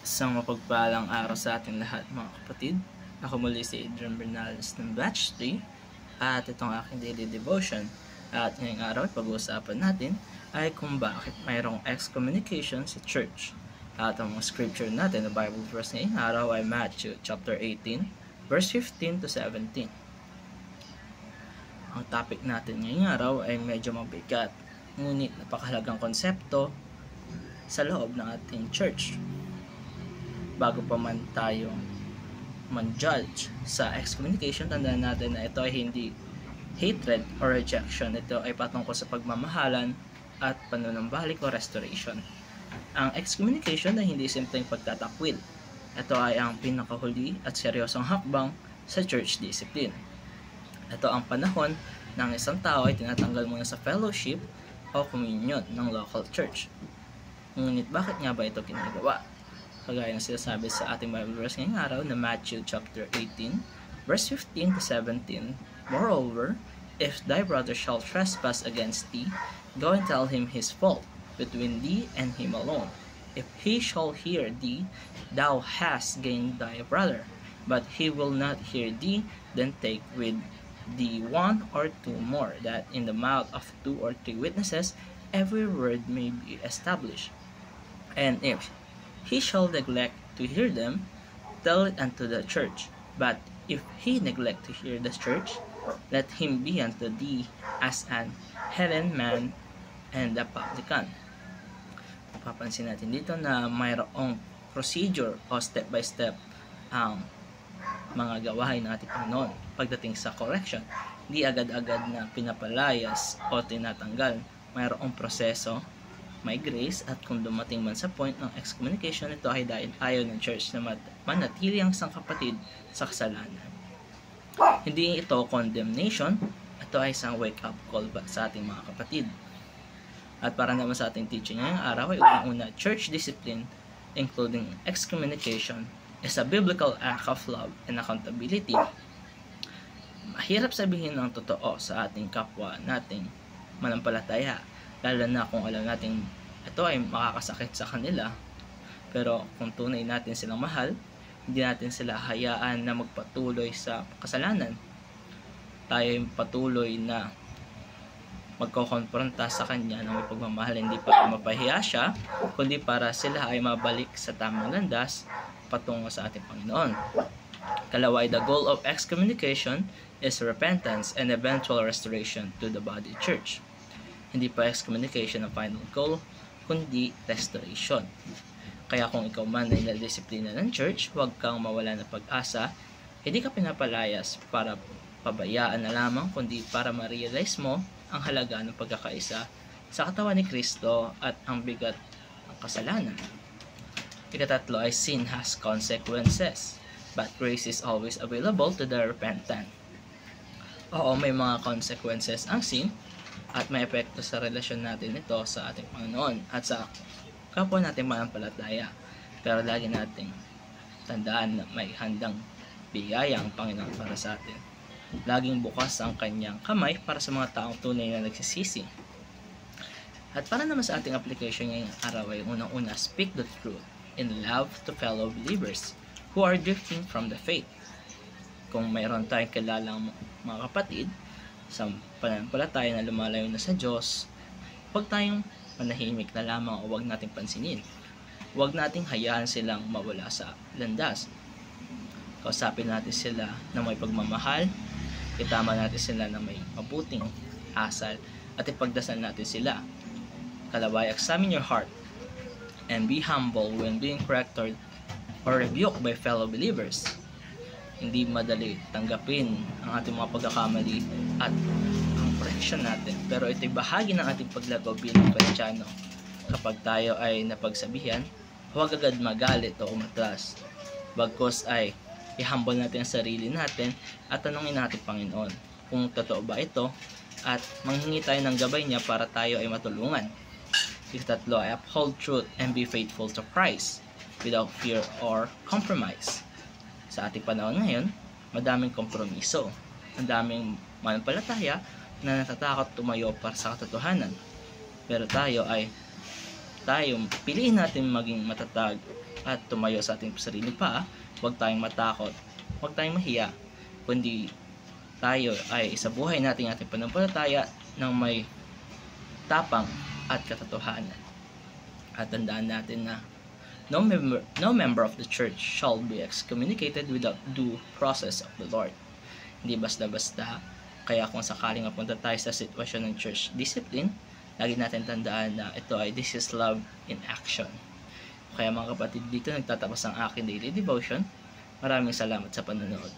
Isang mapagpalang araw sa ating lahat mga kapatid. Ako muli si Adrian Bernales ng Batch 3 at itong aking daily devotion. At ngayong araw pag-uusapan natin ay kung bakit mayroong excommunication sa church. At ang mga scripture natin na Bible verse ngayong araw ay Matthew chapter 18 verse 15 to 17. Ang topic natin ngayong araw ay medyo mabigat, ngunit napakahalagang konsepto sa loob ng ating church. Bago pa man tayo man-judge sa excommunication, tandaan natin na ito ay hindi hatred or rejection. Ito ay patungkol sa pagmamahalan at panunumbalik o restoration. Ang excommunication ay hindi simpleng pagtatakwil. Ito ay ang pinakahuli at seryosong hakbang sa church discipline. Ito ang panahon ng isang tao ay tinatanggal muna sa fellowship o communion ng local church. Ngunit bakit nga ba ito ginagawa? Kagaya ng sinasabi sa ating Bible verse ngayong araw na Matthew chapter 18 verse 15 to 17. Moreover, if thy brother shall trespass against thee, go and tell him his fault between thee and him alone. If he shall hear thee, thou hast gained thy brother. But he will not hear thee, then take with thee one or two more, that in the mouth of 2 or 3 witnesses every word may be established. And if he shall neglect to hear them, tell it unto the church. But if he neglect to hear the church, let him be unto thee as an heathen man and a publican. Papansin natin dito na mayroong procedure o step by step ang mga gawain ng ating Panginoon pagdating sa correction. Hindi agad-agad na pinapalayas o tinatanggal. Mayroong proseso, may grace, at kung dumating man sa point ng excommunication, ito ay dahil ayaw ng church na manatili ang isang kapatid sa kasalanan. Hindi ito condemnation, ito ay isang wake-up call sa ating mga kapatid. At para naman sa ating teaching ngayong araw ay unang-una, church discipline, including excommunication, is a biblical act of love and accountability. Mahirap sabihin ang totoo sa ating kapwa nating manampalataya, lalo na kung alam natin ito ay makakasakit sa kanila. Pero kung tunay natin silang mahal, hindi natin sila hayaan na magpatuloy sa kasalanan. Tayo ay patuloy na magkokonfronta sa kanya ng may pagmamahal, hindi para mapahiya siya, kundi para sila ay mabalik sa tamang landas patungo sa ating Panginoon. Kalaway, the goal of excommunication is repentance and eventual restoration to the body church. Hindi pa excommunication ang final goal, kundi restoration. Kaya kung ikaw man ay nadisiplina ng church, huwag kang mawala ng pag-asa. Hindi ka pinapalayas para pabayaan na lamang, kundi para ma-realize mo ang halaga ng pagkakaisa sa katawan ni Kristo at ang bigat ng kasalanan. Ikatatlo ay sin has consequences, but grace is always available to the repentant. Oo, may mga consequences ang sin, at may epekto sa relasyon natin ito sa ating Panginoon at sa kapwa natin manampalataya. Pero lagi nating tandaan na may handang biyaya ang Panginoon para sa atin. Laging bukas ang kanyang kamay para sa mga taong tunay na nagsisisi. At para naman sa ating application ngayong araw ay unang-una, speak the truth in love to fellow believers who are drifting from the faith. Kung mayroon tayong kilalang mga kapatid sa pananampalataya na lumalayo na sa Diyos, huwag tayong manahimik na lamang o huwag nating pansinin. Huwag nating hayaan silang mawala sa landas. Kausapin natin sila na may pagmamahal, itama natin sila na may mabuting asal, at ipagdasal natin sila. Kalaway, examine your heart and be humble when being corrected or rebuked by fellow believers. Hindi madali tanggapin ang ating mga pagkakamali at ang correction natin, pero ito'y bahagi ng ating paglago bilang Kristiyano. Kapag tayo ay napagsabihan, huwag agad magalit o umatras. Bagkus ay i-humble natin ang sarili natin at tanungin natin Panginoon kung totoo ba ito, at manghingi tayo ng gabay niya para tayo ay matulungan. Ikatatlo ay uphold truth and be faithful to Christ without fear or compromise. Sa ating panahon ngayon, madaming kompromiso. Ang daming manampalataya na natatakot tumayo para sa katotohanan. Pero tayo ay tayo, piliin natin maging matatag at tumayo sa ating sarili pa. Huwag tayong matakot, huwag tayong mahiya, kundi tayo ay sa buhay natin ating pananampalataya ng may tapang at katotohanan. At tandaan natin na no member of the church shall be excommunicated without due process of the Lord. Hindi basta-basta. Kaya kung sakaling mapunta tayo sa sitwasyon ng church discipline, lagi natin tandaan na ito ay this is love in action. Kaya mga kapatid, dito nagtatapos ang aking daily devotion. Maraming salamat sa panonood.